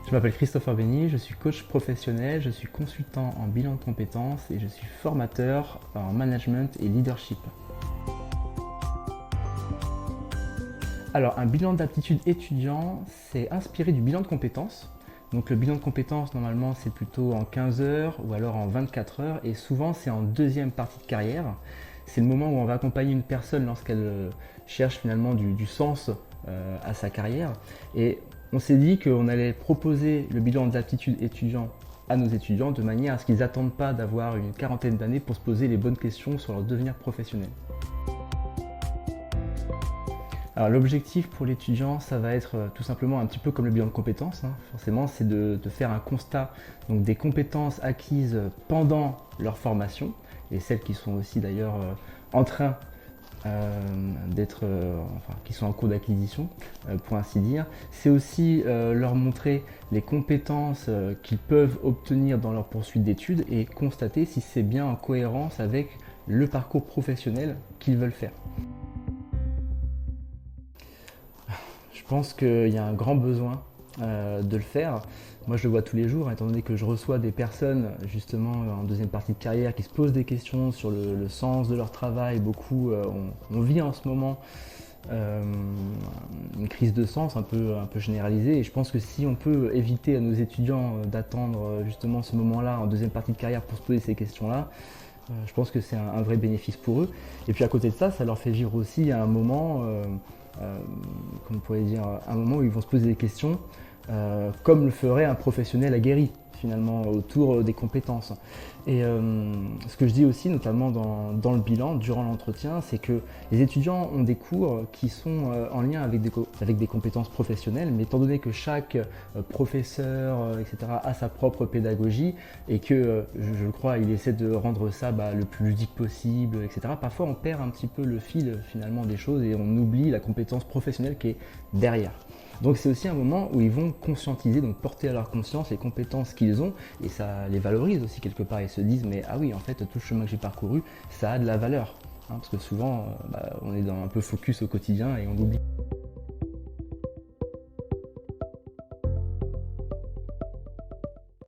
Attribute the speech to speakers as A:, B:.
A: Je m'appelle Christopher Benny, je suis coach professionnel, je suis consultant en bilan de compétences et je suis formateur en management et leadership. Alors, un bilan d'aptitude étudiant, c'est inspiré du bilan de compétences. Donc le bilan de compétences, normalement, c'est plutôt en 15 heures ou alors en 24 heures et souvent c'est en deuxième partie de carrière. C'est le moment où on va accompagner une personne lorsqu'elle cherche finalement du sens à sa carrière. Et on s'est dit qu'on allait proposer le bilan d'aptitude étudiant à nos étudiants de manière à ce qu'ils n'attendent pas d'avoir une quarantaine d'années pour se poser les bonnes questions sur leur devenir professionnel. Alors l'objectif pour l'étudiant, ça va être tout simplement un petit peu comme le bilan de compétences. Forcément, c'est de faire un constat donc, des compétences acquises pendant leur formation et celles qui sont aussi d'ailleurs en train qui sont en cours d'acquisition, pour ainsi dire. C'est aussi leur montrer les compétences qu'ils peuvent obtenir dans leur poursuite d'études et constater si c'est bien en cohérence avec le parcours professionnel qu'ils veulent faire. Je pense qu'il y a un grand besoin de le faire. Moi je le vois tous les jours, étant donné que je reçois des personnes justement en deuxième partie de carrière qui se posent des questions sur le sens de leur travail. Beaucoup, on vit en ce moment une crise de sens un peu généralisée et je pense que si on peut éviter à nos étudiants d'attendre justement ce moment-là en deuxième partie de carrière pour se poser ces questions-là, je pense que c'est un vrai bénéfice pour eux. Et puis à côté de ça, ça leur fait vivre aussi un moment comme on pourrait dire, un moment où ils vont se poser des questions, comme le ferait un professionnel aguerri, finalement, autour des compétences. Et ce que je dis aussi, notamment dans le bilan, durant l'entretien, c'est que les étudiants ont des cours qui sont en lien avec des compétences professionnelles, mais étant donné que chaque professeur, etc., a sa propre pédagogie, et que, je crois, il essaie de rendre ça le plus ludique possible, etc., parfois on perd un petit peu le fil, finalement, des choses, et on oublie la compétence professionnelle qui est derrière. Donc c'est aussi un moment où ils vont conscientiser, donc porter à leur conscience les compétences qu'ils ont et ça les valorise aussi quelque part. Ils se disent mais ah oui en fait tout le chemin que j'ai parcouru ça a de la valeur. Parce que souvent on est un peu focus au quotidien et on l'oublie.